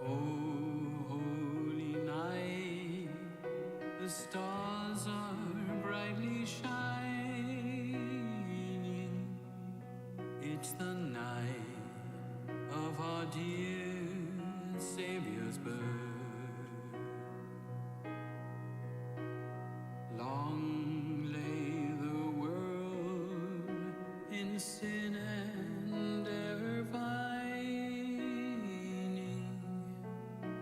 holy night, the stars are brightly shining. It's the night of our dear Savior's birth. Long lay the world in sin and error pining.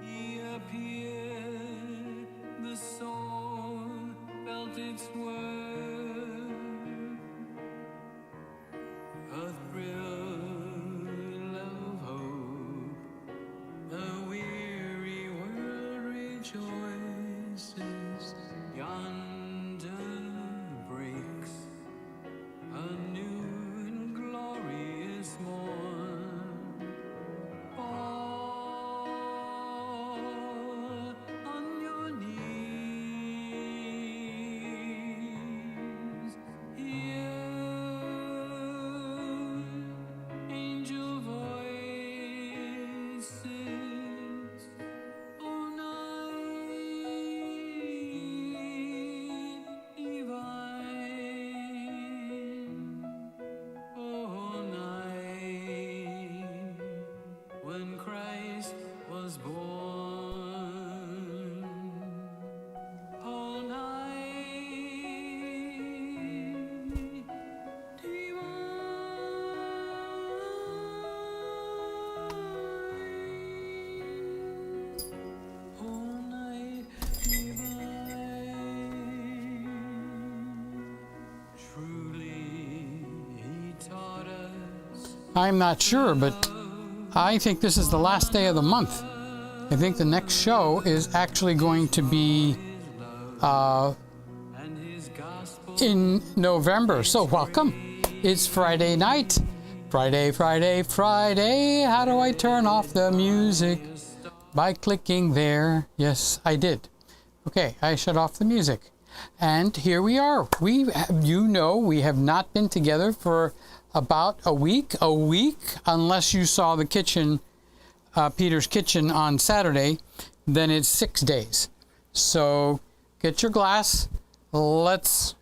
He appeared, the soul felt its worth. A thrill of hope, the weary world rejoices. Yonder breaks a new and glorious morn. Fall on your knees, hear angel voices. Oh, night divine. Oh, night when Christ was born. Oh, night divine. Oh, night divine. Truly, he taught us. I'm not sure, but I think this is the last day of the month. I think the next show is actually going to be and his gospel. in November. So welcome. It's Friday night. Friday, Friday, Friday. How do I turn off the music? By clicking there. Yes, I did. Okay, I shut off the music. And here we are. We have not been together for about a week, unless you saw the kitchen, Peter's Kitchen on Saturday, then it's 6 days. So get your glass. Let's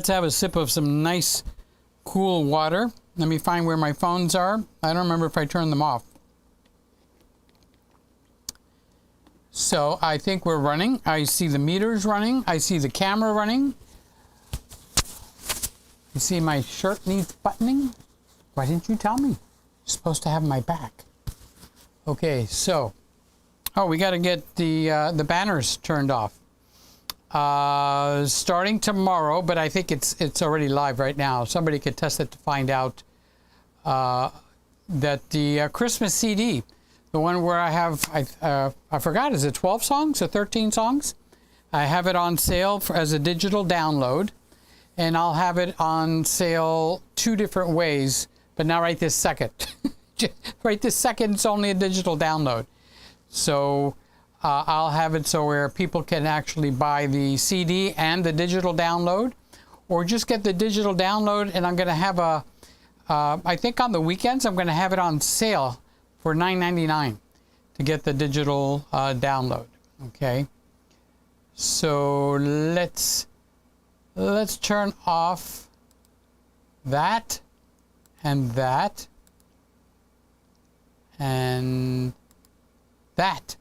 have a sip of some nice cool water. Let me find where my phones are. I don't remember if I turned them off. So I think we're running. I see the meters running. I see the camera running. You see my shirt needs buttoning? Why didn't you tell me? You're supposed to have my back. Okay, so, we got to get the banners turned off. Starting tomorrow, but I think it's already live right now. Somebody could test it to find out that the Christmas CD, the one where I have, I forgot, is it 12 songs or 13 songs? I have it on sale as a digital download, and I'll have it on sale 2 different ways, but not right this second. Right this second, it's only a digital download. So I'll have it so where people can actually buy the CD and the digital download, or just get the digital download, and I'm going to have I think on the weekends, I'm going to have it on sale for $9.99 to get the digital download. Okay, so let's turn off that and that and that.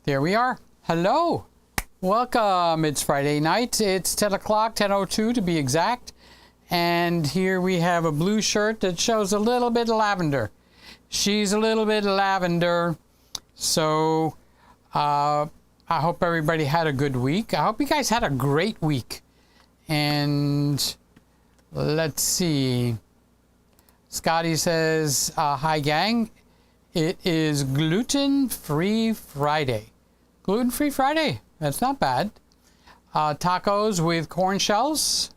There we are. Hello, welcome. It's Friday night. It's 10 o'clock, 10:02 to be exact. And here we have a blue shirt that shows a little bit of lavender. She's a little bit lavender. So I hope everybody had a good week. I hope you guys had a great week. And let's see. Scotty says, hi gang. It is gluten-free Friday. Gluten-free Friday. That's not bad. Tacos with corn shells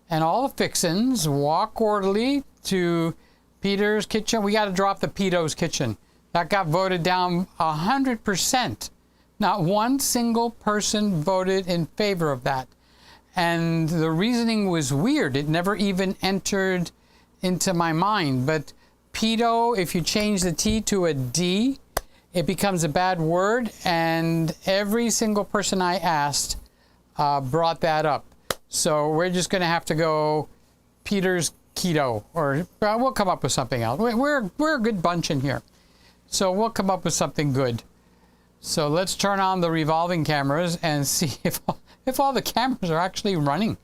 and all the fixins. Walk orderly to Peter's Kitchen. We got to drop the Peto's Kitchen. That got voted down 100%. Not one single person voted in favor of that. And the reasoning was weird. It never even entered into my mind. But pedo, if you change the T to a D, it becomes a bad word, and every single person I asked brought that up. So we're just going to have to go Peter's Keto, or we'll come up with something else. We're a good bunch in here, so we'll come up with something good. So let's turn on the revolving cameras and see if all the cameras are actually running.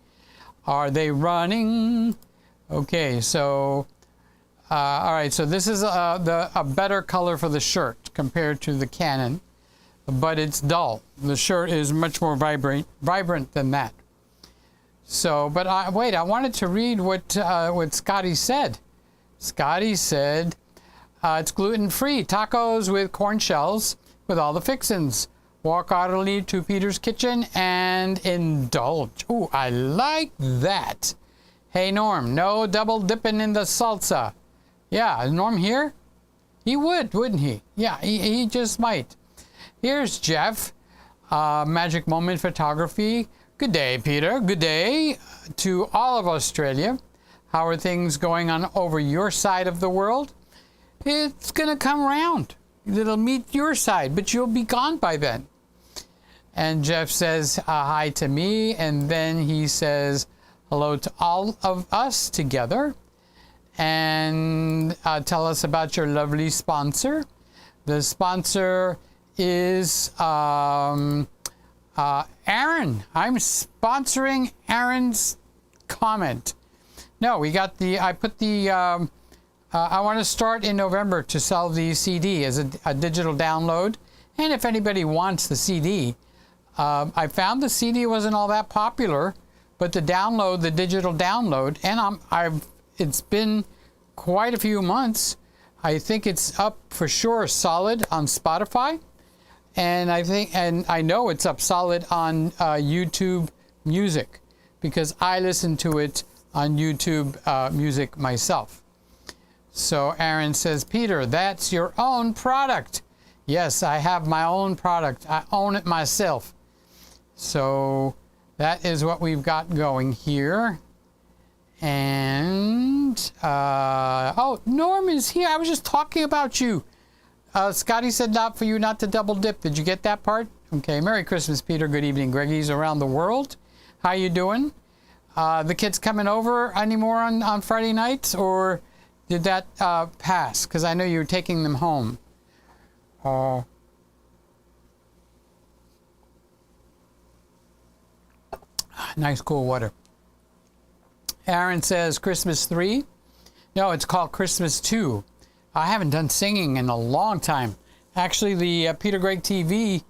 Are they running? Okay, so all right. So this is a better color for the shirt compared to the Canon, but it's dull. The shirt is much more vibrant than that. So, but I wanted to read what Scotty said. Scotty said it's gluten-free tacos with corn shells with all the fixins. Walk audibly to Peter's kitchen and indulge. Ooh, I like that. Hey Norm, no double dipping in the salsa. Yeah, is Norm here? He would, wouldn't he? Yeah, he just might. Here's Jeff, Magic Moment Photography. Good day, Peter. Good day to all of Australia. How are things going on over your side of the world? It's going to come around. It'll meet your side, but you'll be gone by then. And Jeff says hi to me, and then he says hello to all of us together. And tell us about your lovely sponsor. The sponsor is Aaron. I'm sponsoring Aaron's comment. No, we got I put the, I want to start in November to sell the CD as a digital download. And if anybody wants the CD, I found the CD wasn't all that popular, but the download, the digital download, and it's been quite a few months. I think it's up for sure solid on Spotify. And I know it's up solid on YouTube Music, because I listen to it on YouTube Music myself. So Aaron says, Peter, that's your own product. Yes, I have my own product. I own it myself. So that is what we've got going here. And, oh, Norm is here. I was just talking about you. Scotty said not for you not to double dip. Did you get that part? Okay. Merry Christmas, Peter. Good evening, Greggies around the world. How you doing? The kids coming over anymore on Friday nights, or did that pass? Because I know you were taking them home. Nice cool water. Aaron says Christmas 3. No, it's called Christmas 2. I haven't done singing in a long time. Actually, the Peter Gregg TV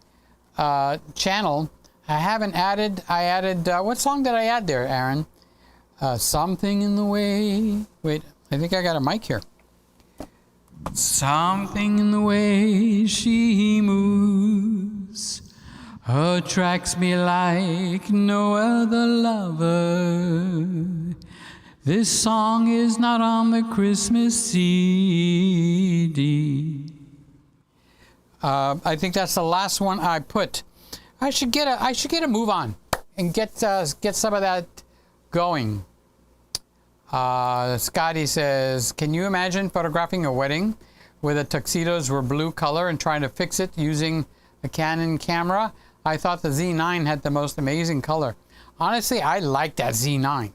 channel, I added, what song did I add there, Aaron? Something in the way. Wait, I think I got a mic here. Something in the way she moves attracts me like no other lover. This song is not on the Christmas CD. I think that's the last one I put. I should get a move on and get some of that going. Scotty says, can you imagine photographing a wedding where the tuxedos were blue color and trying to fix it using a Canon camera? I thought the Z9 had the most amazing color. Honestly, I like that Z9.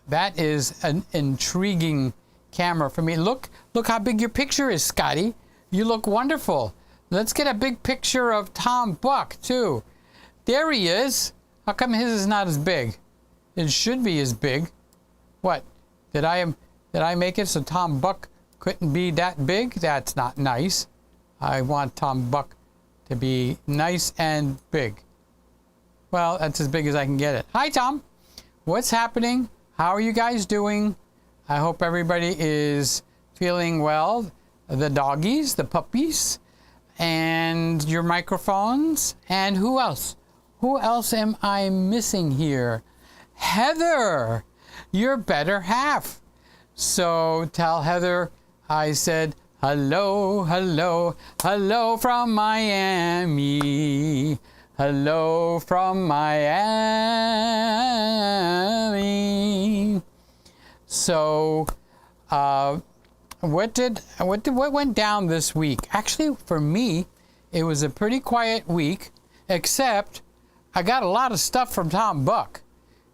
That is an intriguing camera for me. Look how big your picture is, Scotty. You look wonderful. Let's get a big picture of Tom Buck, too. There he is. How come his is not as big? It should be as big. What? Did I make it so Tom Buck couldn't be that big? That's not nice. I want Tom Buck to be nice and big. Well, that's as big as I can get it. Hi, Tom. What's happening? How are you guys doing? I hope everybody is feeling well. The doggies, the puppies, and your microphones. And who else? Who else am I missing here? Heather, your better half. So tell Heather I said hello, hello, hello from Miami. Hello from Miami. So what went down this week? Actually, for me, it was a pretty quiet week, except I got a lot of stuff from Tom Buck.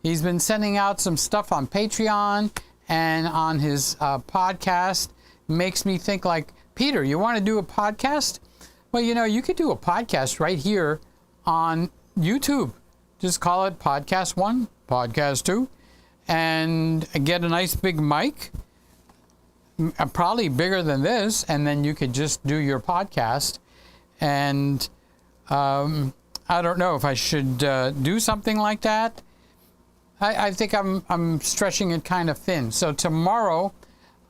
He's been sending out some stuff on Patreon and on his podcast. Makes me think like, Peter, you want to do a podcast? Well, you know, you could do a podcast right here on YouTube. Just call it Podcast 1, Podcast 2, and get a nice big mic, probably bigger than this, and then you could just do your podcast. And I don't know if I should do something like that. I think I'm stretching it kind of thin. So tomorrow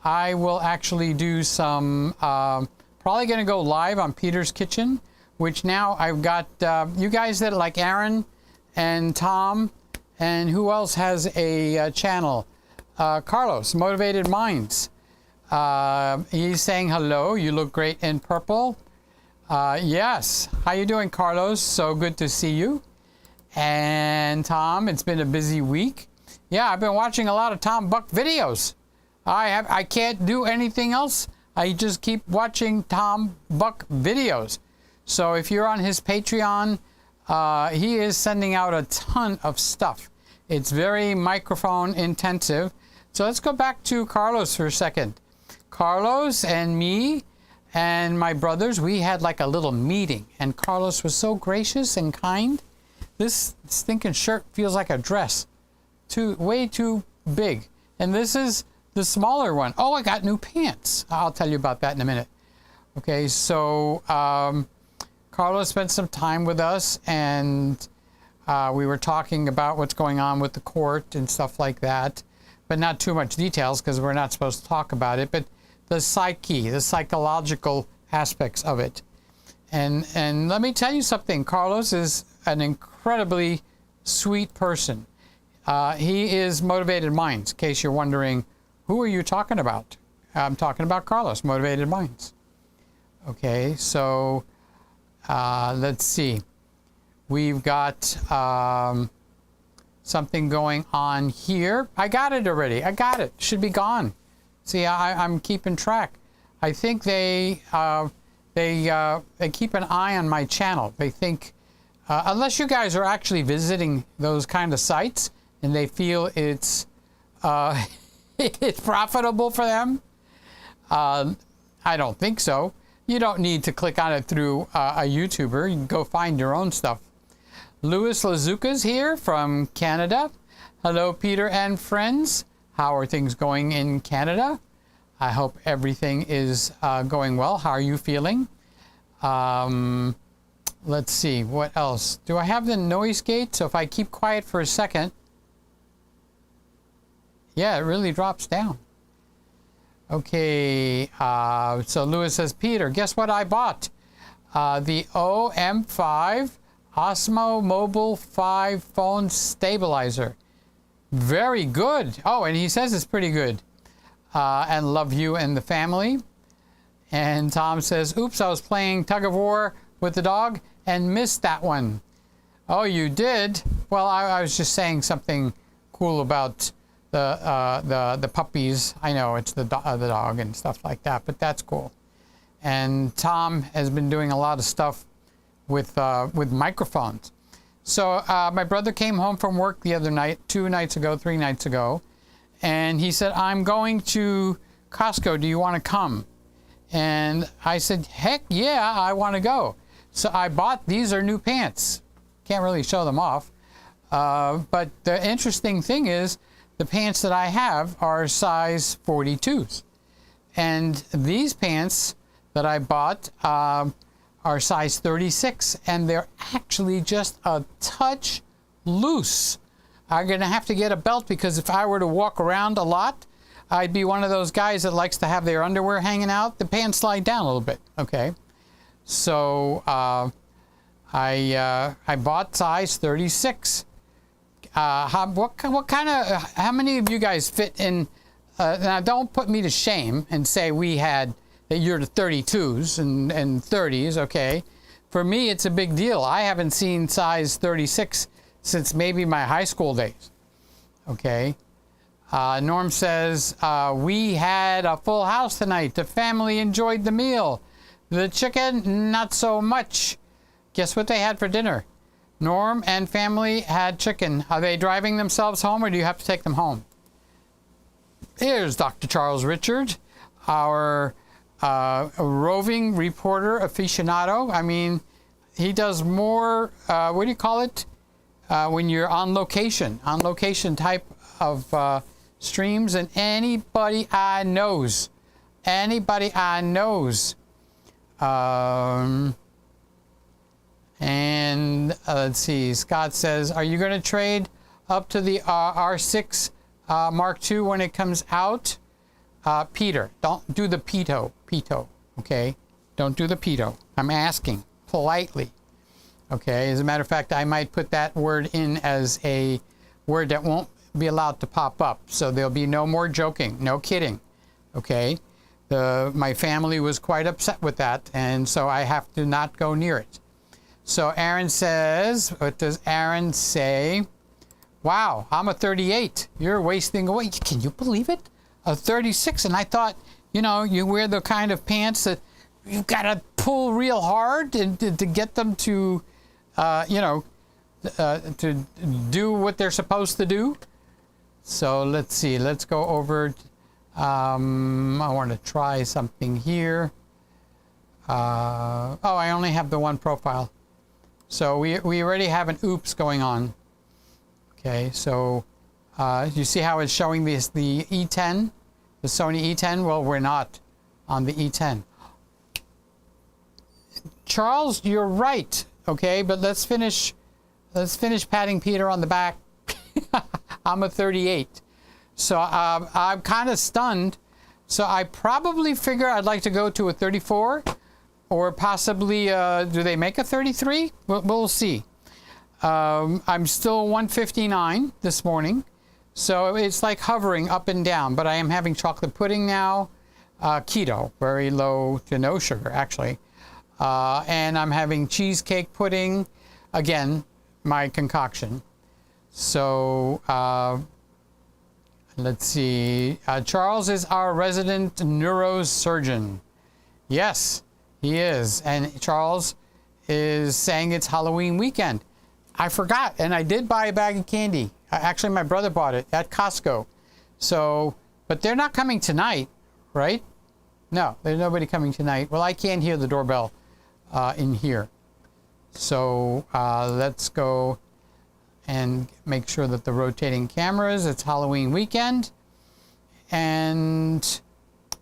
I will actually do some, probably going to go live on Peter's Kitchen, which now I've got you guys that like Aaron and Tom, and who else has a channel? Carlos, Motivated Minds. He's saying hello. You look great in purple. Yes. How you doing, Carlos? So good to see you. And Tom, it's been a busy week. Yeah, I've been watching a lot of Tom Buck videos. I can't do anything else. I just keep watching Tom Buck videos. So if you're on his Patreon, he is sending out a ton of stuff. It's very microphone intensive. So let's go back to Carlos for a second. Carlos and me and my brothers, we had like a little meeting, and Carlos was so gracious and kind. This stinking shirt feels like a dress. Way too big. And this is the smaller one. Oh, I got new pants. I'll tell you about that in a minute. Okay, so Carlos spent some time with us, and we were talking about what's going on with the court and stuff like that, but not too much details because we're not supposed to talk about it, but the psyche, the psychological aspects of it. And let me tell you something. Carlos is an incredibly sweet person. He is Motivated Minds, in case you're wondering, who are you talking about? I'm talking about Carlos, Motivated Minds. Okay, so let's see. We've got something going on here. I got it already. I got it. Should be gone. See, I'm keeping track. I think they keep an eye on my channel. They think, unless you guys are actually visiting those kind of sites and they feel it's it's profitable for them, I don't think so. You don't need to click on it through a YouTuber. You can go find your own stuff. Louis Lazuka's here from Canada. Hello, Peter and friends. How are things going in Canada? I hope everything is going well. How are you feeling? Let's see, what else? Do I have the noise gate? So if I keep quiet for a second, yeah, it really drops down. Okay, so Louis says, Peter, guess what I bought? The OM5 Osmo Mobile 5 phone stabilizer. Very good. Oh, and he says it's pretty good. And love you and the family. And Tom says, oops, I was playing tug of war with the dog and missed that one. Oh, you did? Well, I was just saying something cool about the puppies. I know it's the dog and stuff like that, but that's cool. And Tom has been doing a lot of stuff with microphones. So my brother came home from work the other night, 3 nights ago, and he said, I'm going to Costco. Do you want to come? And I said, heck yeah, I want to go. So I bought, these are new pants. Can't really show them off. But the interesting thing is, the pants that I have are size 42s. And these pants that I bought are size 36, and they're actually just a touch loose. I'm going to have to get a belt, because if I were to walk around a lot, I'd be one of those guys that likes to have their underwear hanging out. The pants slide down a little bit, okay? So I bought size 36. How many of you guys fit in? Now, don't put me to shame and say that you're the 32s and 30s, okay? For me, it's a big deal. I haven't seen size 36 since maybe my high school days, okay? Norm says, we had a full house tonight. The family enjoyed the meal. The chicken, not so much. Guess what they had for dinner? Norm and family had chicken. Are they driving themselves home, or do you have to take them home? Here's Dr. Charles Richard, our roving reporter aficionado. I mean, he does more, what do you call it? When you're on location type of streams than anybody I knows. Anybody I knows. And let's see, Scott says, are you going to trade up to the R6 Mark II when it comes out? Peter, don't do the Pito, okay? Don't do the Pito. I'm asking politely, okay? As a matter of fact, I might put that word in as a word that won't be allowed to pop up. So there'll be no more joking, no kidding, okay? My family was quite upset with that, and so I have to not go near it. So Aaron says, what does Aaron say? Wow, I'm a 38. You're wasting away. Can you believe it? A 36. And I thought, you know, you wear the kind of pants that you've got to pull real hard to get them to, you know, to do what they're supposed to do. So let's see. Let's go over. I want to try something here. Oh, I only have the one profile. So we already have an oops going on. Okay, so you see how it's showing the E10, the Sony E10? Well, we're not on the E10. Charles, you're right. Okay, but let's finish patting Peter on the back. I'm a 38. So I'm kind of stunned. So I probably figure I'd like to go to a 34. Or possibly, do they make a 33? We'll see. I'm still 159 this morning. So it's like hovering up and down. But I am having chocolate pudding now. Keto, very low to no sugar, actually. And I'm having cheesecake pudding. Again, my concoction. So, let's see. Charles is our resident neurosurgeon. Yes. He is, and Charles is saying it's Halloween weekend. I forgot, and I did buy a bag of candy. Actually, my brother bought it at Costco. So, but they're not coming tonight, right? No, there's nobody coming tonight. Well, I can't hear the doorbell in here. So let's go and make sure that the rotating cameras, it's Halloween weekend. And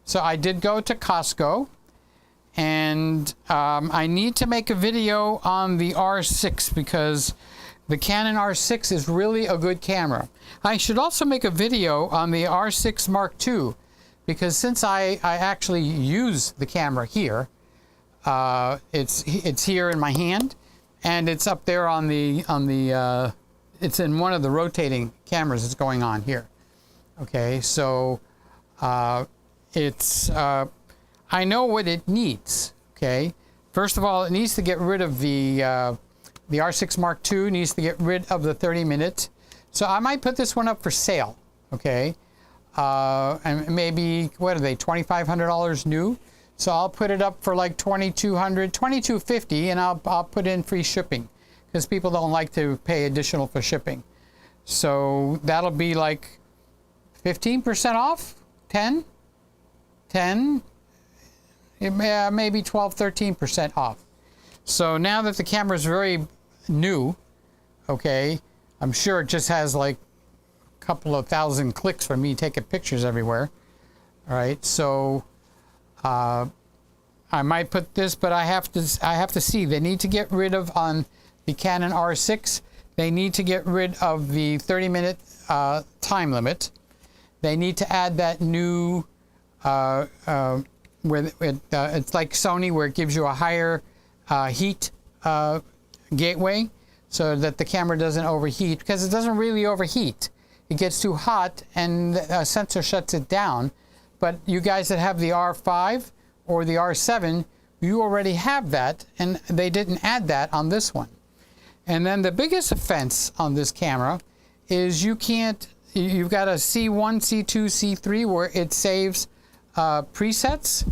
so I did go to Costco. And I need to make a video on the R6 because the Canon R6 is really a good camera. I should also make a video on the R6 Mark II because since I actually use the camera here, it's here in my hand and it's up there on the it's in one of the rotating cameras that's going on here. Okay, so it's I know what it needs, okay? First of all, it needs to get rid of the R6 Mark II, needs to get rid of the 30-minute. So I might put this one up for sale, okay? And maybe, what are they, $2,500 new? So I'll put it up for like $2,200, $2,250, and I'll put in free shipping because people don't like to pay additional for shipping. So that'll be like 15% off, 10, maybe 12, 13% off. So now that the camera is very new, okay, I'm sure it just has like a couple of thousand clicks for me taking pictures everywhere. All right, so I might put this, but I have to see. They need to get rid of on the Canon R6. They need to get rid of the 30-minute time limit. They need to add that new where it's like Sony, where it gives you a higher heat gateway so that the camera doesn't overheat, because it doesn't really overheat. It gets too hot and the sensor shuts it down. But you guys that have the R5 or the R7, you already have that, and they didn't add that on this one. And then the biggest offense on this camera is you can't you've got a C1, C2, C3 where it saves presets,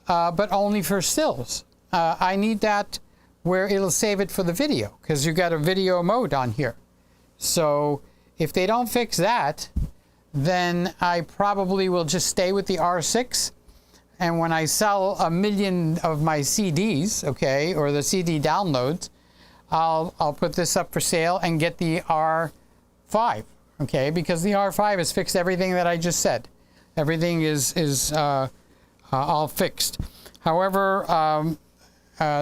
but only for stills. I need that where it'll save it for the video, because you've got a video mode on here. So if they don't fix that, then I probably will just stay with the R6. And when I sell 1 million of my CDs, okay, or the CD downloads, I'll put this up for sale and get the R5, okay, because the R5 has fixed everything that I just said. Everything is all fixed. However,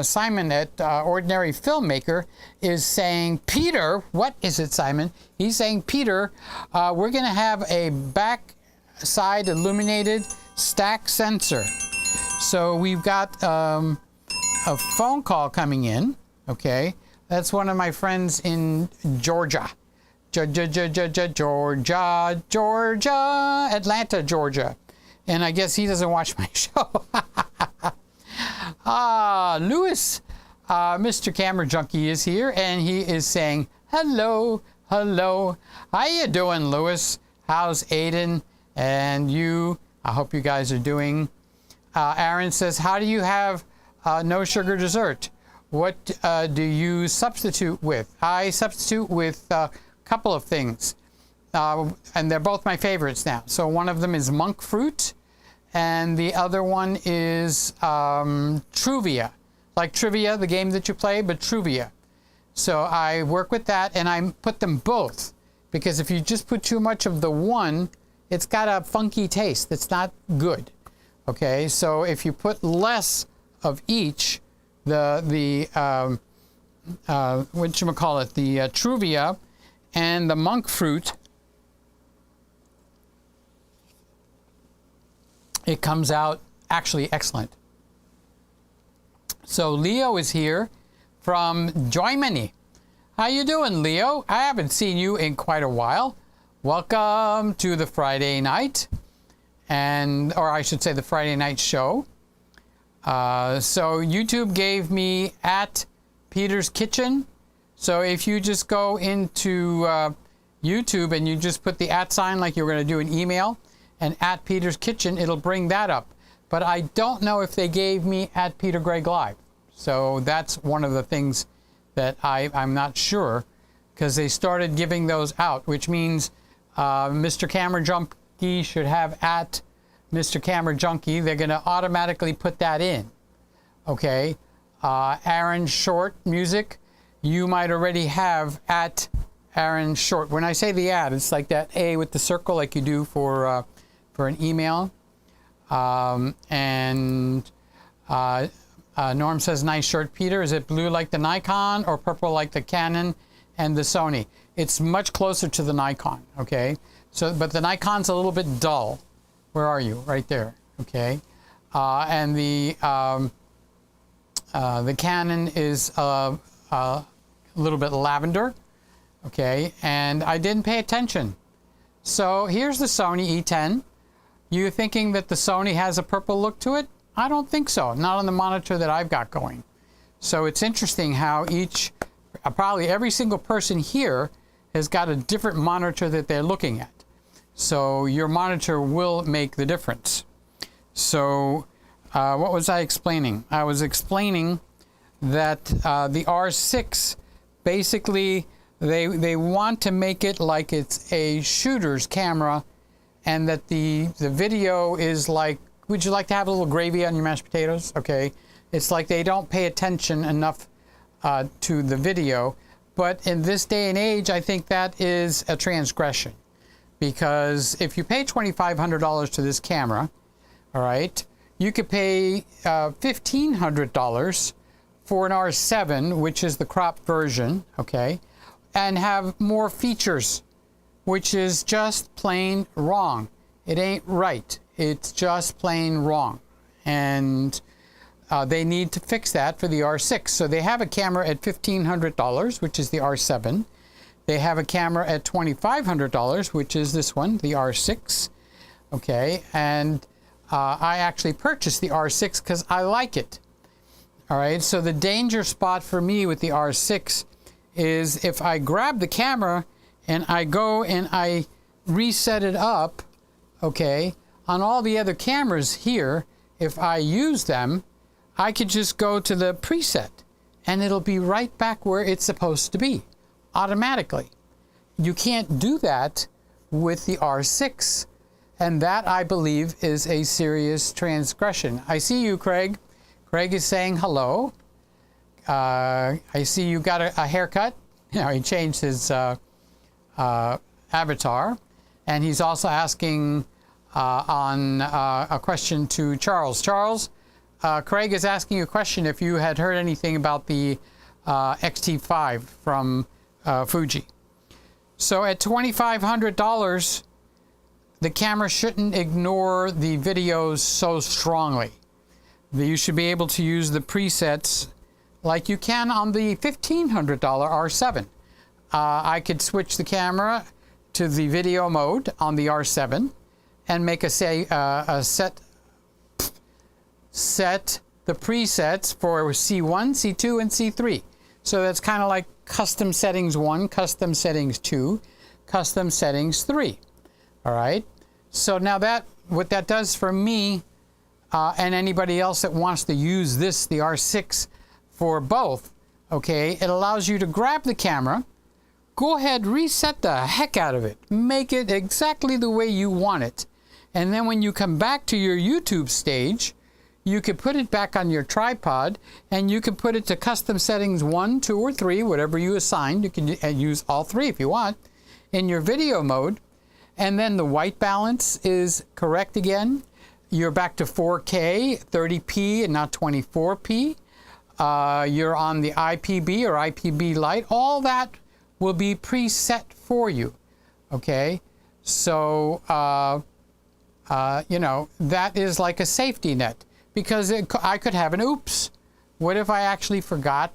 Simon at Ordinary Filmmaker is saying, Peter, what is it, Simon? He's saying, Peter, we're going to have a backside illuminated stack sensor. So we've got a phone call coming in, okay? That's one of my friends in Georgia. Georgia, Atlanta, Georgia. And I guess he doesn't watch my show. Lewis, Mr. Camera Junkie is here, and he is saying, hello, hello. How you doing, Lewis? How's Aiden and you? I hope you guys are doing. Aaron says, how do you have no sugar dessert? What do you substitute with? I substitute with a couple of things, and they're both my favorites now. So one of them is monk fruit, and the other one is Truvia, like Trivia, the game that you play, but Truvia. So I work with that, and I put them both, because if you just put too much of the one, it's got a funky taste that's not good. Okay, so if you put less of each, the whatchamacallit, the Truvia and the monk fruit, it comes out actually excellent. So Leo is here from Germany. How you doing, Leo? I haven't seen you in quite a while. Welcome to the Friday night, or I should say the Friday night show. So YouTube gave me at Peter's Kitchen. So if you just go into YouTube and you just put the @ sign like you're going to do an email, and at Peter's Kitchen, it'll bring that up. But I don't know if they gave me at Peter Gregg Live. So that's one of the things that I'm not sure, because they started giving those out, which means Mr. Camera Junkie should have at Mr. Camera Junkie. They're going to automatically put that in. Okay. Aaron Short Music, you might already have at Aaron Short. When I say the ad, it's like that A with the circle like you do for an email. Norm says, nice shirt, Peter. Is it blue like the Nikon or purple like the Canon and the Sony? It's much closer to the Nikon, okay? So, but the Nikon's a little bit dull. Where are you? Right there, okay? And the Canon is a little bit lavender, okay? And I didn't pay attention. So here's the Sony E10. You thinking that the Sony has a purple look to it? I don't think so, not on the monitor that I've got going. So it's interesting how probably every single person here has got a different monitor that they're looking at. So your monitor will make the difference. So what was I explaining? I was explaining that the R6, basically they want to make it like it's a shooter's camera, and that the video is like, would you like to have a little gravy on your mashed potatoes? Okay. It's like they don't pay attention enough to the video. But in this day and age, I think that is a transgression. Because if you pay $2,500 to this camera, all right, you could pay $1,500 for an R7, which is the cropped version, okay, and have more features, which is just plain wrong. It ain't right. It's just plain wrong. And they need to fix that for the R6. So they have a camera at $1,500, which is the R7. They have a camera at $2,500, which is this one, the R6. Okay, and I actually purchased the R6 because I like it. All right, so the danger spot for me with the R6 is if I grab the camera and I go and I reset it up, okay, on all the other cameras here, if I use them, I could just go to the preset and it'll be right back where it's supposed to be automatically. You can't do that with the R6, and that, I believe, is a serious transgression. I see you, Craig. Craig is saying hello. I see you got a haircut. You know, he changed his avatar, and he's also asking on a question to Charles. Charles, Craig is asking you a question if you had heard anything about the X-T5 from Fuji. So at $2,500, the camera shouldn't ignore the videos so strongly. You should be able to use the presets like you can on the $1,500 R7. I could switch the camera to the video mode on the R7 and make set the presets for C1, C2, and C3. So that's kind of like custom settings 1, custom settings 2, custom settings 3. All right. So now what that does for me and anybody else that wants to use this, the R6, for both, okay, it allows you to grab the camera, go ahead, reset the heck out of it, make it exactly the way you want it, and then when you come back to your YouTube stage, you could put it back on your tripod, and you can put it to custom settings 1, 2, or 3, whatever you assign. You can use all 3 if you want, in your video mode, and then the white balance is correct again. You're back to 4K, 30p, and not 24p. You're on the IPB or IPB Lite. All that will be preset for you, okay? So, you know, that is like a safety net, because I could have an oops. What if I actually forgot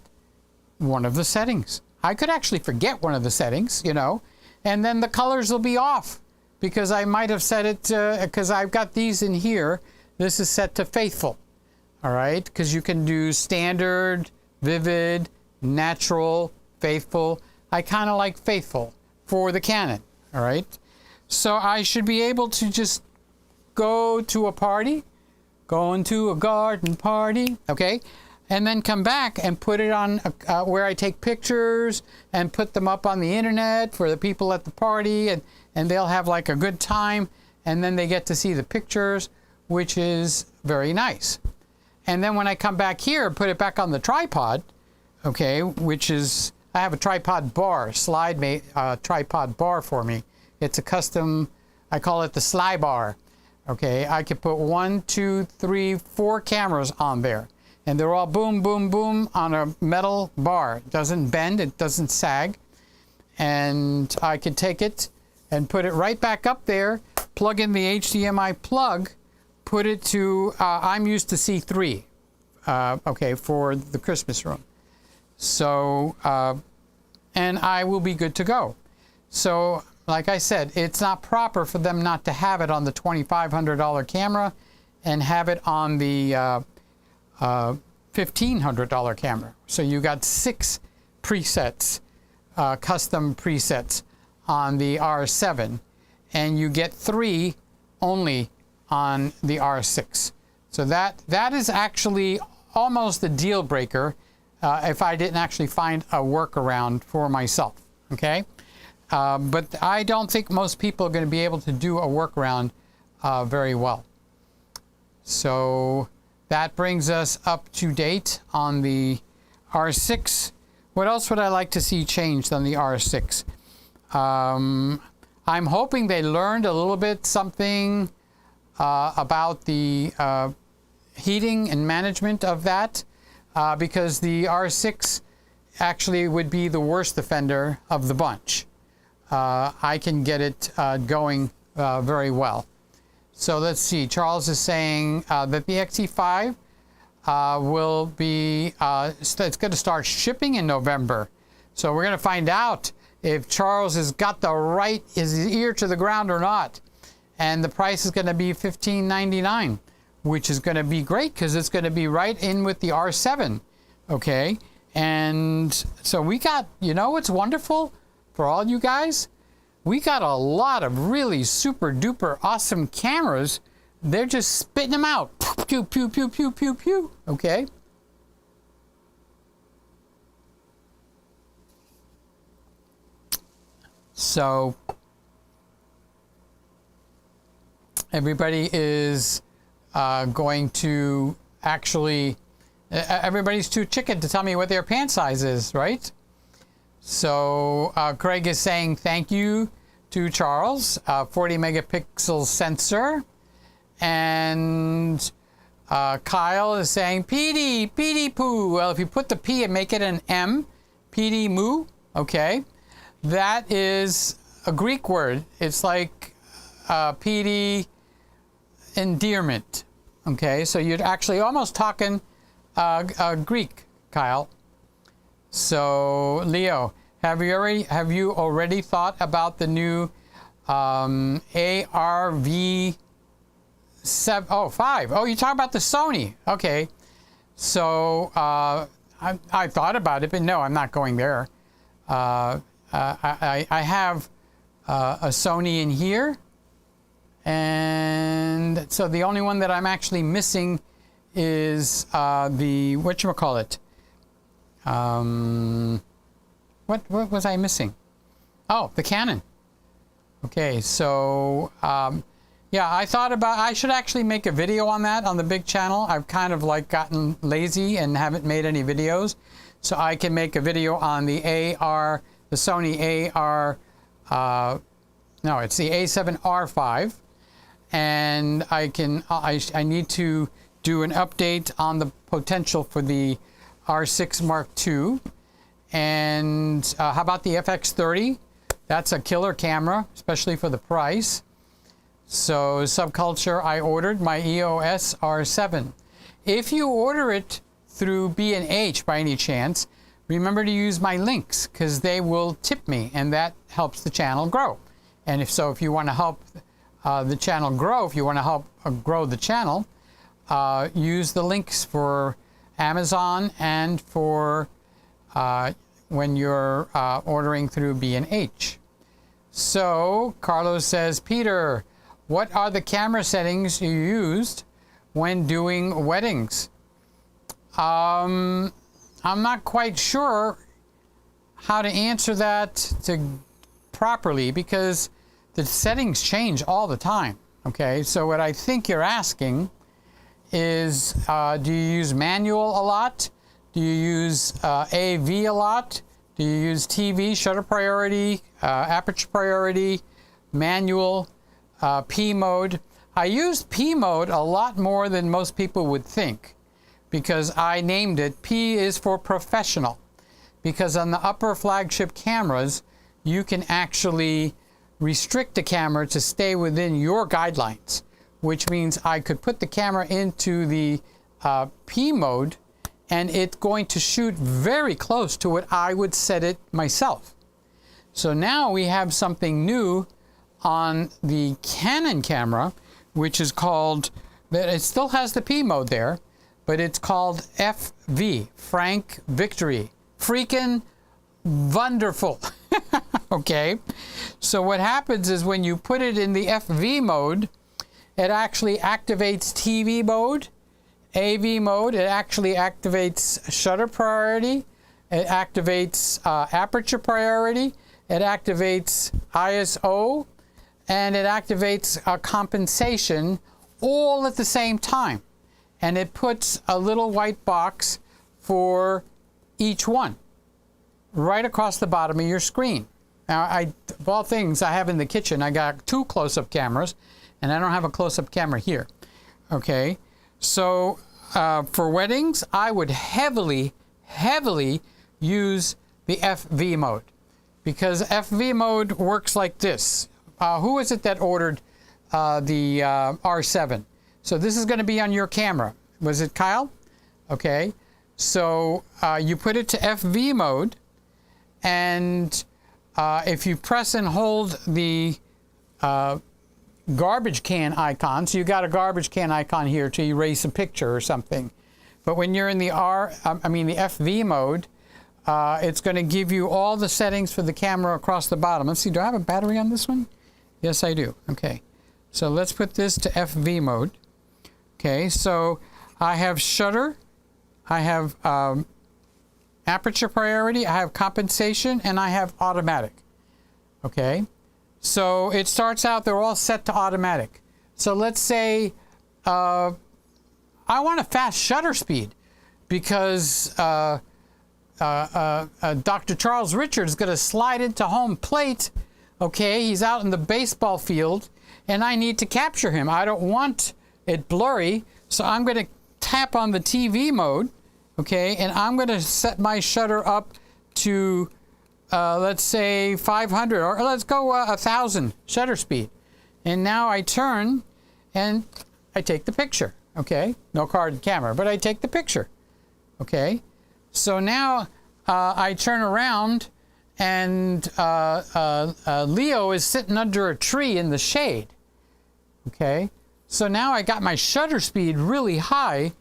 one of the settings? I could actually forget one of the settings, you know, and then the colors will be off because I might have set it, because I've got these in here. This is set to faithful, all right? Because you can do standard, vivid, natural, faithful. I kind of like faithful for the Canon, all right? So I should be able to just go to a party, going to a garden party, okay? And then come back and put it on where I take pictures and put them up on the internet for the people at the party, and they'll have like a good time, and then they get to see the pictures, which is very nice. And then when I come back here, put it back on the tripod, okay, which is, I have a tripod bar, tripod bar for me. It's a custom, I call it the Sly Bar. Okay, I could put 1, 2, 3, 4 cameras on there, and they're all boom, boom, boom on a metal bar. It doesn't bend, it doesn't sag, and I could take it and put it right back up there, plug in the HDMI plug, put it to, I'm used to C3, okay, for the Christmas room. So, and I will be good to go. So, like I said, it's not proper for them not to have it on the $2,500 camera and have it on the $1,500 camera. So you got 6 presets, custom presets on the R7, and you get 3 only on the R6. So that is actually almost a deal breaker if I didn't actually find a workaround for myself, okay? But I don't think most people are going to be able to do a workaround very well. So that brings us up to date on the R6. What else would I like to see changed on the R6? I'm hoping they learned a little bit something about the heating and management of that, because the R6 actually would be the worst offender of the bunch. I can get it going very well. So let's see. Charles is saying that the X-T5 will be, it's going to start shipping in November. So we're going to find out if Charles has got his ear to the ground or not. And the price is going to be $15.99, which is going to be great because it's going to be right in with the R7. Okay. And so we got, you know what's wonderful for all you guys? we got a lot of really super duper awesome cameras. They're just spitting them out. Pew, pew, pew, pew, pew, pew. Okay. So everybody is going to actually, everybody's too chicken to tell me what their pant size is, right? So Gregg is saying thank you to Charles, 40 megapixel sensor. And Kyle is saying PD poo. Well, if you put the P and make it an M, PD moo, okay. That is a Greek word. It's like PD endearment. Okay, so you're actually almost talking Greek, Kyle. So Leo, have you already thought about the new ARV 5? Oh, you talk about the Sony. Okay, so I thought about it, but no, I'm not going there. I have a Sony in here, and so the only one that I'm actually missing is the whatchamacallit. What was I missing? Oh, the Canon. Okay, so yeah, I thought about I should actually make a video on that on the big channel. I've kind of like gotten lazy and haven't made any videos, so I can make a video on the Sony AR, no, it's the A7R5, and I need to do an update on the potential for the R6 Mark II, and how about the FX30? That's a killer camera, especially for the price. So Subculture, I ordered my EOS R7. If you order it through B&H by any chance, remember to use my links, because they will tip me, and that helps the channel grow. And if you want to help the channel grow, if you want to help grow the channel, use the links for Amazon and for when you're ordering through B&H. So Carlos says, Peter, what are the camera settings you used when doing weddings? I'm not quite sure how to answer that properly, because the settings change all the time. Okay, so what I think you're asking is, do you use manual a lot? Do you use AV a lot? Do you use TV, shutter priority, aperture priority, manual, P mode? I used P mode a lot more than most people would think, because I named it, P is for professional. Because on the upper flagship cameras, you can actually restrict the camera to stay within your guidelines, which means I could put the camera into the P mode, and it's going to shoot very close to what I would set it myself. So now we have something new on the Canon camera, which is called, it still has the P mode there, but it's called FV, Frank Victory. Freaking wonderful. Okay, so what happens is when you put it in the FV mode, it actually activates TV mode, AV mode, it actually activates shutter priority, it activates aperture priority, it activates ISO, and it activates compensation all at the same time. And it puts a little white box for each one right across the bottom of your screen. Now, of all things I have in the kitchen, I got 2 close-up cameras, and I don't have a close-up camera here. Okay, so for weddings, I would heavily use the FV mode, because FV mode works like this. Who is it that ordered the R7? So this is going to be on your camera. Was it Kyle? Okay, so you put it to FV mode, and if you press and hold the garbage can icon, so you got a garbage can icon here to erase a picture or something. But when you're in the FV mode, it's going to give you all the settings for the camera across the bottom. Let's see, do I have a battery on this one? Yes, I do. Okay, so let's put this to FV mode. Okay, so I have shutter, I have aperture priority, I have compensation, and I have automatic. Okay, so it starts out, they're all set to automatic. So let's say I want a fast shutter speed because Dr. Charles Richards is going to slide into home plate. Okay, he's out in the baseball field, and I need to capture him. I don't want it blurry, so I'm going to tap on the TV mode, okay, and I'm going to set my shutter up to, let's say 500, or let's go 1,000 shutter speed. And now I turn, and I take the picture, okay? No card camera, but I take the picture, okay? So now I turn around, and Leo is sitting under a tree in the shade, okay? So now I got my shutter speed really high.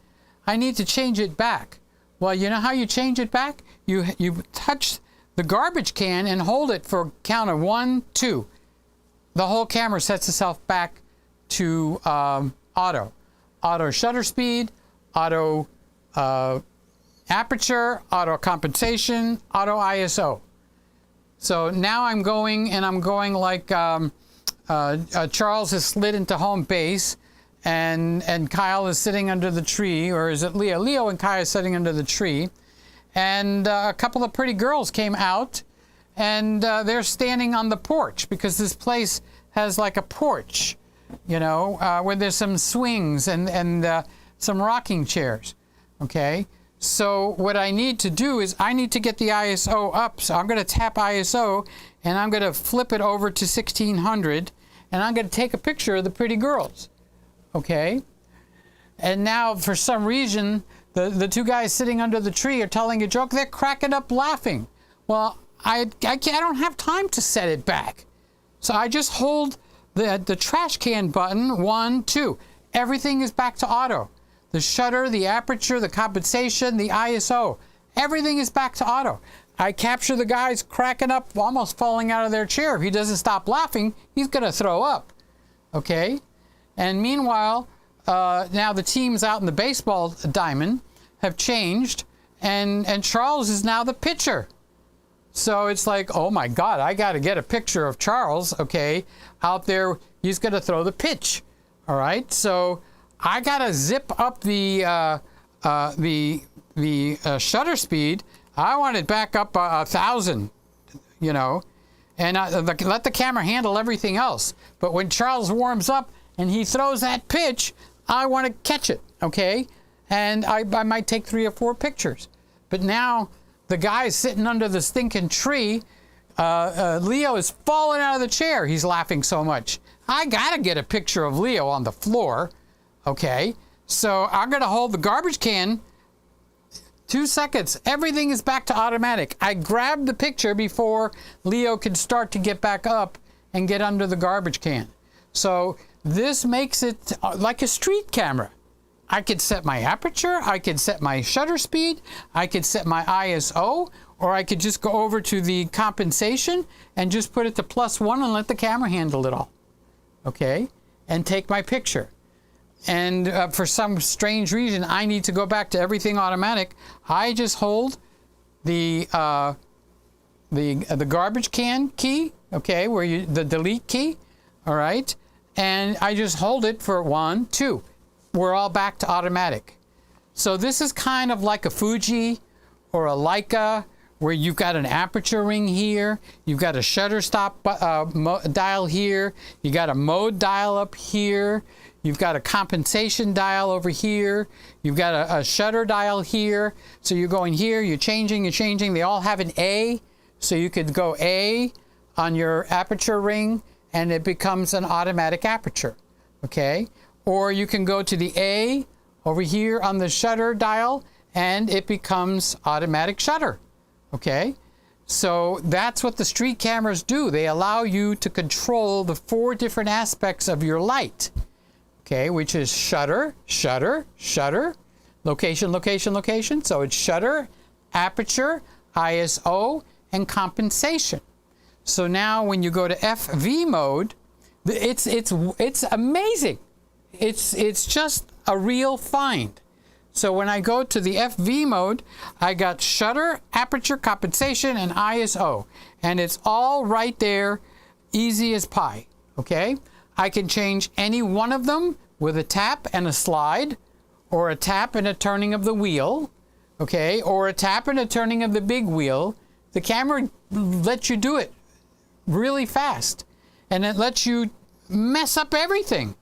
I need to change it back. Well, you know how you change it back? You touch the garbage can and hold it for a count of 1, 2. The whole camera sets itself back to auto shutter speed, auto aperture, auto compensation, auto ISO. So now I'm going like Charles has slid into home base, and Kyle is sitting under the tree, or is it Leo? Leo and Kyle are sitting under the tree, and a couple of pretty girls came out, and they're standing on the porch because this place has like a porch, you know, where there's some swings and some rocking chairs. Okay, so what I need to do is I need to get the ISO up. So I'm going to tap ISO, and I'm going to flip it over to 1600, and I'm going to take a picture of the pretty girls. Okay, and now for some reason the two guys sitting under the tree are telling a joke. They're cracking up laughing. Well, I don't have time to set it back, so I just hold the trash can button. 1, 2. Everything is back to auto. The shutter, the aperture, the compensation, the ISO, everything is back to auto. I capture the guys cracking up, almost falling out of their chair. If he doesn't stop laughing, he's going to throw up. Okay? And meanwhile, now the teams out in the baseball diamond have changed, and Charles is now the pitcher. So it's like, oh my God, I got to get a picture of Charles, okay, out there. He's going to throw the pitch. All right? So I got to zip up the shutter speed. I want it back up 1,000, you know, and let the camera handle everything else. But when Charles warms up and he throws that pitch, I want to catch it, okay? And I might take 3 or 4 pictures. But now the guy's sitting under the stinking tree. Leo is falling out of the chair. He's laughing so much. I got to get a picture of Leo on the floor, okay? So I'm going to hold the garbage can. 2 seconds. Everything is back to automatic. I grabbed the picture before Leo could start to get back up and get under the garbage can. So this makes it like a street camera. I could set my aperture, I could set my shutter speed, I could set my ISO, or I could just go over to the compensation and just put it to +1 and let the camera handle it all. Okay? And take my picture. And for some strange reason, I need to go back to everything automatic. I just hold the garbage can key, okay, the delete key, all right, and I just hold it for 1, 2. We're all back to automatic. So this is kind of like a Fuji or a Leica, where you've got an aperture ring here, you've got a shutter stop dial here, you got a mode dial up here, you've got a compensation dial over here, you've got a shutter dial here. So you're going here, you're changing. They all have an A, so you could go A on your aperture ring, and it becomes an automatic aperture, okay? Or you can go to the A over here on the shutter dial, and it becomes automatic shutter, okay? So that's what the street cameras do. They allow you to control the 4 different aspects of your light, okay, which is shutter, shutter, shutter, location, location, location. So it's shutter, aperture, ISO, and compensation. So now when you go to FV mode, it's amazing. It's just a real find. So when I go to the FV mode, I got shutter, aperture, compensation, and ISO. And it's all right there, easy as pie, okay? I can change any one of them with a tap and a slide, or a tap and a turning of the wheel, okay? Or a tap and a turning of the big wheel. The camera lets you do it really fast. And it lets you mess up everything.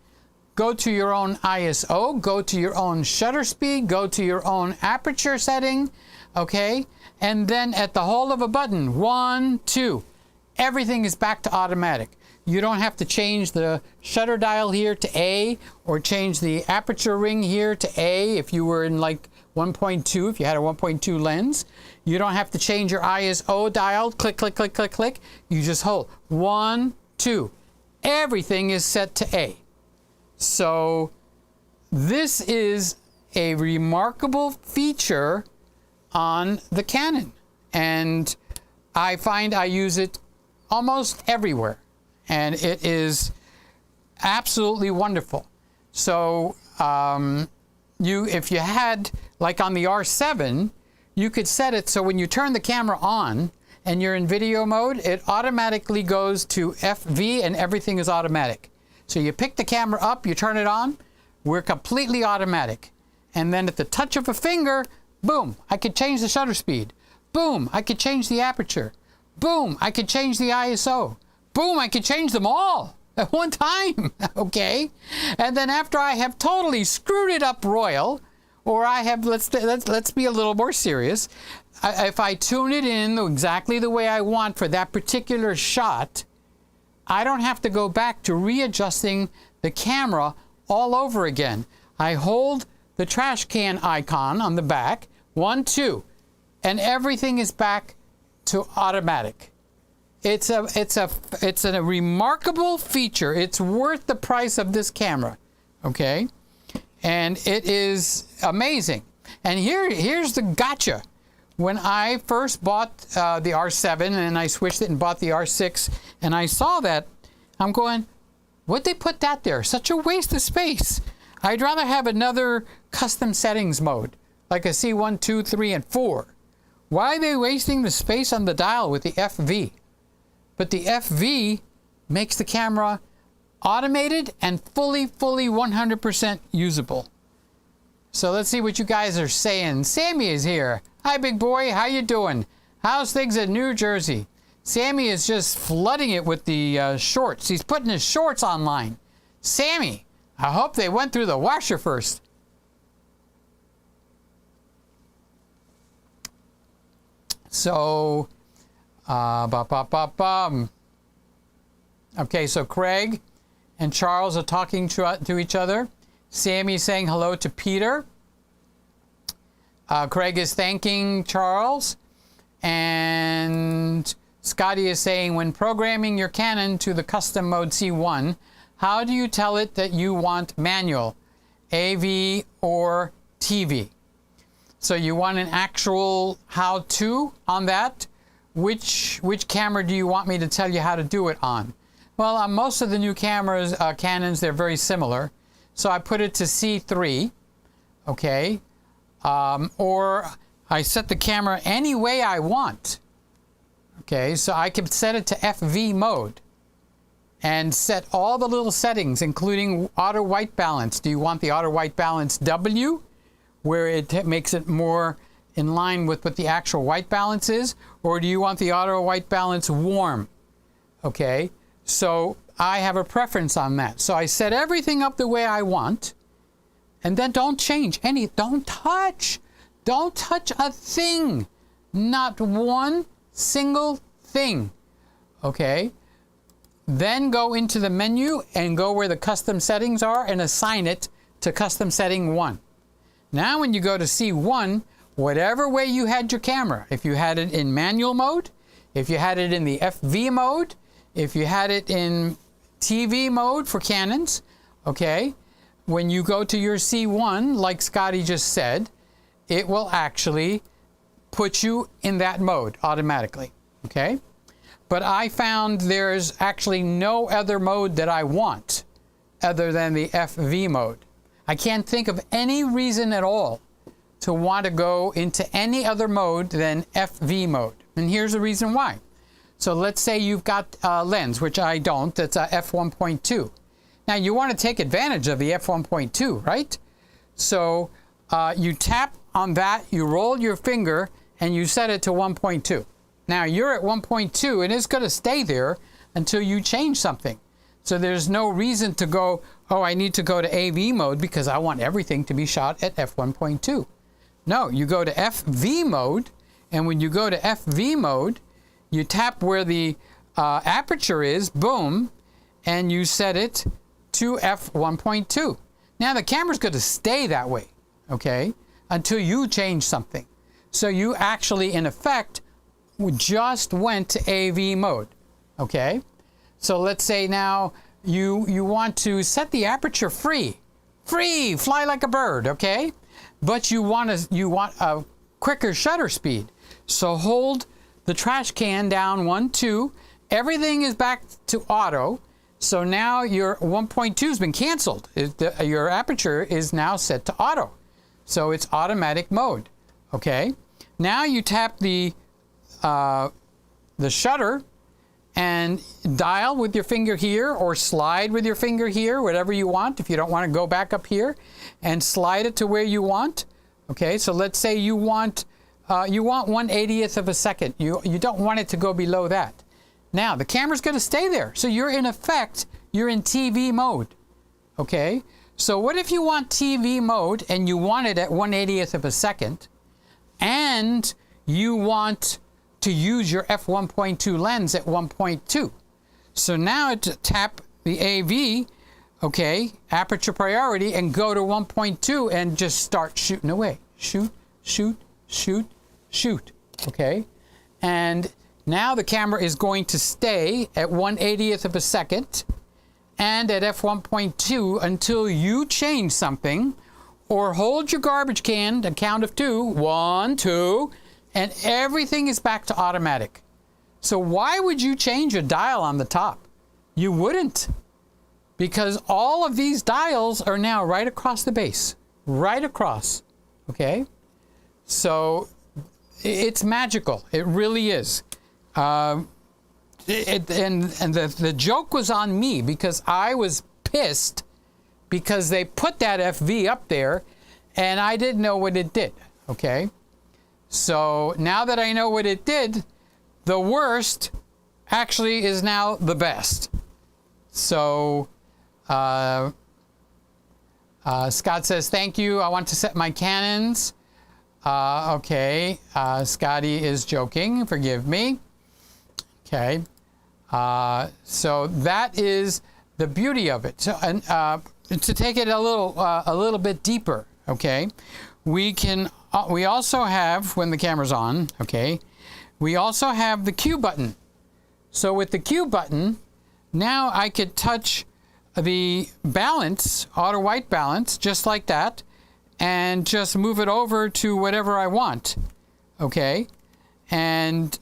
Go to your own ISO, go to your own shutter speed, go to your own aperture setting, okay? And then at the hold of a button, 1, 2, everything is back to automatic. You don't have to change the shutter dial here to A, or change the aperture ring here to A if you were in like 1.2, if you had a 1.2 lens. You don't have to change your ISO dial, click, click, click, click, click. You just hold 1, 2. Everything is set to A. So this is a remarkable feature on the Canon, and I find I use it almost everywhere, and it is absolutely wonderful. So if you had, like on the R7, you could set it so when you turn the camera on and you're in video mode, it automatically goes to FV and everything is automatic. So you pick the camera up, you turn it on, we're completely automatic. And then at the touch of a finger, boom, I could change the shutter speed. Boom, I could change the aperture. Boom, I could change the ISO. Boom, I could change them all at one time, okay? And then after I have totally screwed it up royal, or I have, let's be a little more serious, if I tune it in exactly the way I want for that particular shot, I don't have to go back to readjusting the camera all over again. I hold the trash can icon on the back, 1, 2, and everything is back to automatic. It's a remarkable feature. It's worth the price of this camera, okay? And it is amazing. And here's the gotcha. When I first bought the R7 and I switched it and bought the R6 and I saw that, I'm going, what'd they put that there? Such a waste of space. I'd rather have another custom settings mode, like a C1, 2, 3, and 4. Why are they wasting the space on the dial with the FV? But the FV makes the camera automated and fully 100% usable. So let's see what you guys are saying. Sammy is here. Hi, big boy. How you doing? How's things in New Jersey? Sammy is just flooding it with the shorts. He's putting his shorts online. Sammy, I hope they went through the washer first. So, okay, so Craig and Charles are talking to each other. Sammy is saying hello to Peter. Craig is thanking Charles. And Scotty is saying, when programming your Canon to the custom mode C1, how do you tell it that you want manual, AV, or TV? So you want an actual how-to on that? Which camera do you want me to tell you how to do it on? Well, on most of the new cameras, Canons, they're very similar. So I put it to C3, okay? Or I set the camera any way I want. Okay, so I can set it to FV mode and set all the little settings, including auto white balance. Do you want the auto white balance W, where it makes it more in line with what the actual white balance is? Or do you want the auto white balance warm? Okay, so I have a preference on that. So I set everything up the way I want, and then don't change any, don't touch a thing. Not one single thing. Okay? Then go into the menu and go where the custom settings are and assign it to custom setting 1. Now when you go to C1, whatever way you had your camera, if you had it in manual mode, if you had it in the FV mode, if you had it in TV mode for Canons, okay, when you go to your C1, like Scotty just said, it will actually put you in that mode automatically, okay? But I found there's actually no other mode that I want other than the FV mode. I can't think of any reason at all to want to go into any other mode than FV mode. And here's the reason why. So let's say you've got a lens, which I don't, that's a f1.2. Now you want to take advantage of the f1.2, right? So you tap on that, you roll your finger, and you set it to 1.2. Now you're at 1.2 and it's going to stay there until you change something. So there's no reason to go, oh, I need to go to AV mode because I want everything to be shot at f1.2. No, you go to FV mode, and when you go to FV mode, you tap where the aperture is, boom, and you set it to f1.2. Now the camera's going to stay that way, okay, until you change something. So you actually, in effect, just went to AV mode, okay? So let's say now you want to set the aperture free, fly like a bird, okay? But you want a quicker shutter speed. So hold the trash can down 1, 2. Everything is back to auto. So now your 1.2 has been canceled. Your aperture is now set to auto. So it's automatic mode, okay? Now you tap the shutter and dial with your finger here, or slide with your finger here, whatever you want. If you don't want to go back up here, and slide it to where you want. Okay, so let's say you want 1/80th of a second. You don't want it to go below that. Now the camera's going to stay there. So you're in effect, you're in TV mode. Okay, so what if you want TV mode and you want it at 1/80th of a second, and you want to use your f1.2 lens at 1.2. So now tap the AV, okay, aperture priority, and go to 1.2 and just start shooting away. Shoot, shoot, shoot, shoot, okay? And now the camera is going to stay at 1/80th of a second and at f1.2 until you change something, or hold your garbage can, a count of 2, 1, 2, and everything is back to automatic. So why would you change a dial on the top? You wouldn't, because all of these dials are now right across the base, right across, okay? So it's magical. It really is. And the joke was on me, because I was pissed because they put that FV up there and I didn't know what it did, okay? So now that I know what it did, the worst actually is now the best. So Scott says, thank you. I want to set my Canons. Okay. Scotty is joking. Forgive me. Okay. So that is the beauty of it. So, and to take it a little bit deeper, okay, we also have, when the camera's on, okay, we also have the Q button. So with the Q button, now I could touch the balance, auto white balance, just like that, and just move it over to whatever I want, okay, and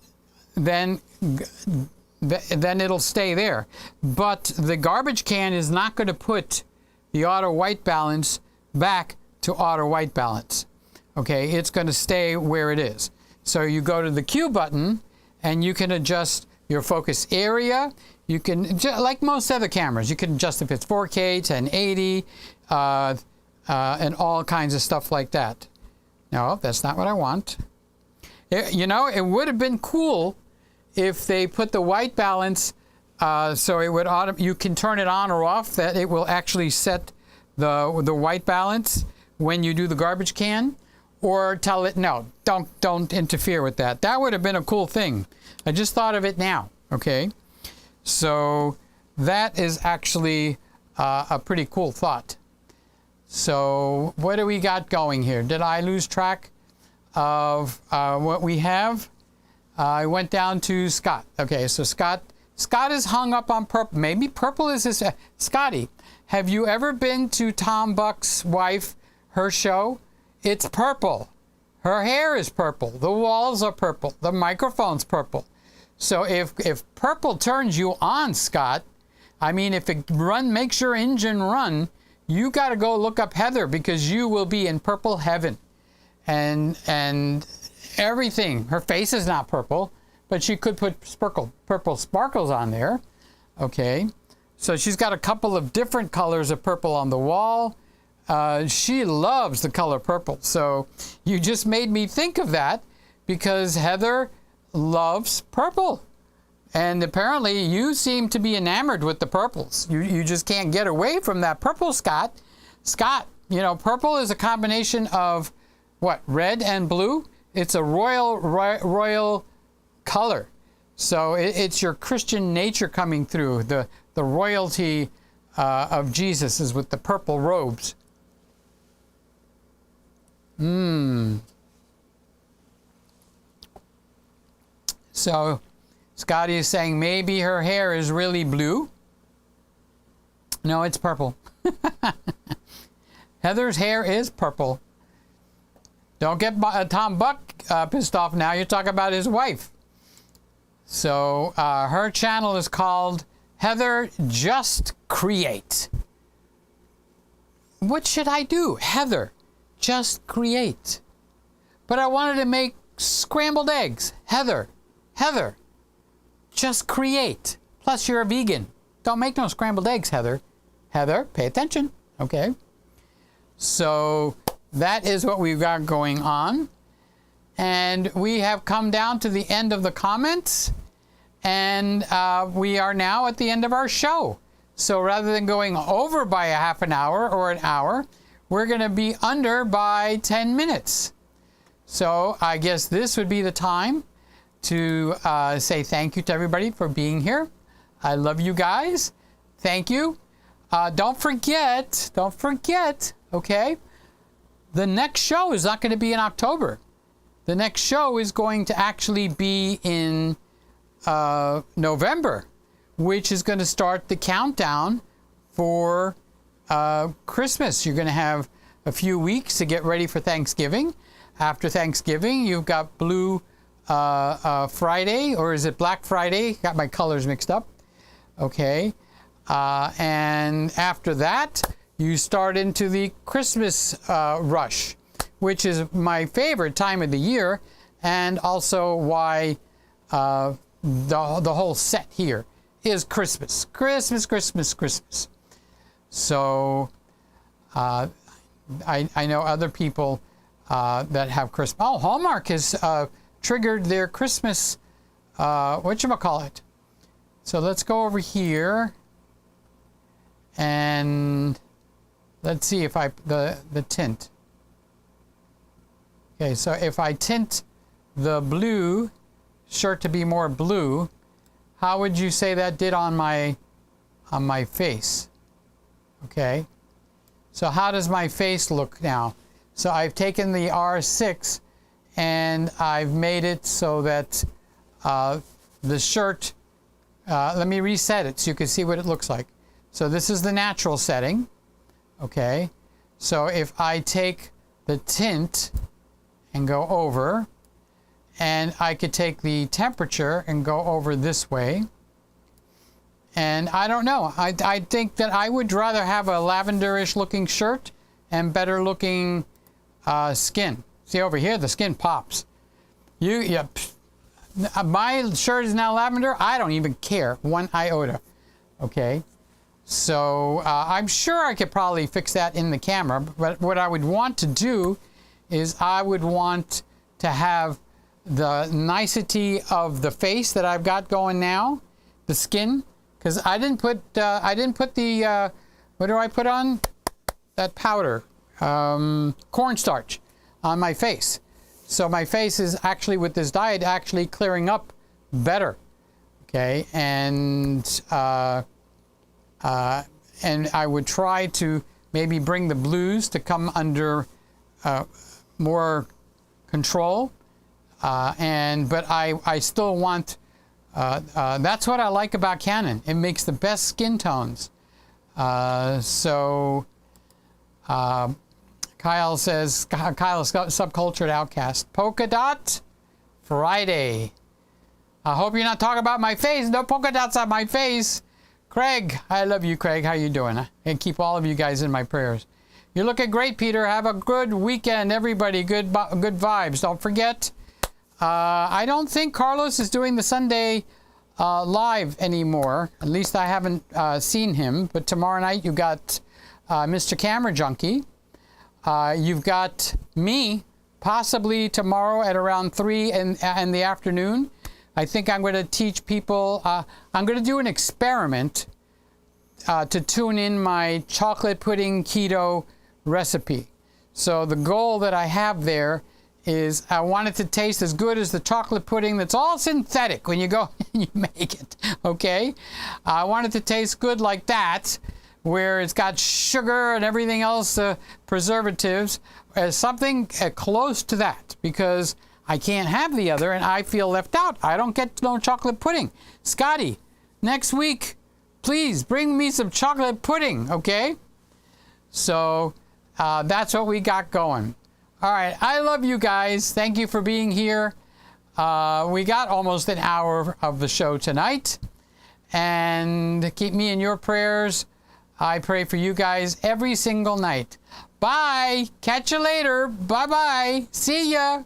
then it'll stay there. But the garbage can is not going to put the auto white balance back to auto white balance. Okay, it's going to stay where it is. So you go to the Q button and you can adjust your focus area. You can, like most other cameras, you can adjust if it's 4K, 1080, and all kinds of stuff like that. No, that's not what I want. You know, it would have been cool if they put the white balance so it would you can turn it on or off, that it will actually set the white balance when you do the garbage can, or tell it no, don't interfere with that. That would have been a cool thing. I just thought of it now. Okay, so that is actually a pretty cool thought. So what do we got going here? Did I lose track of what we have? I went down to Scott. Okay, so Scott is hung up on purple. Maybe purple is his. Scotty, have you ever been to Tom Buck's wife, her show? It's purple. Her hair is purple. The walls are purple. The microphone's purple. So if purple turns you on, Scott, I mean, if it makes your engine run, you got to go look up Heather, because you will be in purple heaven. And everything. Her face is not purple, but she could put purple sparkles on there. Okay. So she's got a couple of different colors of purple on the wall. She loves the color purple. So you just made me think of that, because Heather loves purple. And apparently you seem to be enamored with the purples. You just can't get away from that purple, Scott. Scott, you know, purple is a combination of what? Red and blue? It's a royal color. So it's your Christian nature coming through. The royalty of Jesus is with the purple robes. So Scotty is saying maybe her hair is really blue. No, it's purple. Heather's hair is purple. Don't get Tom Buck pissed off now. You're talking about his wife. So her channel is called Heather Just Create. What should I do? Heather Just Create. But I wanted to make scrambled eggs. Heather Just Create. Plus you're a vegan. Don't make no scrambled eggs, Heather. Heather, pay attention. Okay. So that is what we've got going on. And we have come down to the end of the comments. And we are now at the end of our show. So rather than going over by a half an hour or an hour, we're going to be under by 10 minutes. So I guess this would be the time to say thank you to everybody for being here. I love you guys. Thank you. Don't forget, okay? The next show is not going to be in October. The next show is going to actually be in November, which is going to start the countdown for Christmas. You're going to have a few weeks to get ready for Thanksgiving. After Thanksgiving, you've got Blue Friday, or is it Black Friday? Got my colors mixed up. Okay. And after that, you start into the Christmas rush, which is my favorite time of the year, and also why the whole set here is Christmas. Christmas. So I know other people that have Christmas. Oh, Hallmark has triggered their Christmas, whatchamacallit. So let's go over here and let's see if the tint. Okay, so if I tint the blue shirt to be more blue, how would you say that did on my face? Okay, so how does my face look now? So I've taken the R6 and I've made it so that the shirt, let me reset it so you can see what it looks like. So this is the natural setting. Okay, so if I take the tint and go over, and I could take the temperature and go over this way, and I don't know, I think that I would rather have a lavenderish looking shirt and better looking skin. See over here, the skin pops. My shirt is now lavender. I don't even care one iota. Okay. So I'm sure I could probably fix that in the camera, but what I would want to do is I would want to have the nicety of the face that I've got going now, the skin, because I didn't put the what do I put on? That powder, cornstarch on my face. So my face is actually, with this diet, actually clearing up better. Okay, and I would try to maybe bring the blues to come under more control, but I still want, that's what I like about Canon. It makes the best skin tones. Because Kyle says, Kyle's subcultured outcast. Polka dot Friday. I hope you're not talking about my face. No polka dots on my face. Craig, I love you, Craig. How you doing? And keep all of you guys in my prayers. You're looking great, Peter. Have a good weekend, everybody. Good vibes. Don't forget, I don't think Carlos is doing the Sunday live anymore. At least I haven't seen him. But tomorrow night you've got Mr. Camera Junkie. You've got me, possibly tomorrow at around 3 in the afternoon. I think I'm going to teach people, I'm going to do an experiment to tune in my chocolate pudding keto recipe. So the goal that I have there is I want it to taste as good as the chocolate pudding that's all synthetic when you go and you make it, okay? I want it to taste good like that, where it's got sugar and everything else, preservatives, something close to that, because I can't have the other and I feel left out. I don't get no chocolate pudding. Scotty, next week, please bring me some chocolate pudding, okay? So that's what we got going. All right, I love you guys. Thank you for being here. We got almost an hour of the show tonight. And keep me in your prayers. I pray for you guys every single night. Bye. Catch you later. Bye-bye. See ya.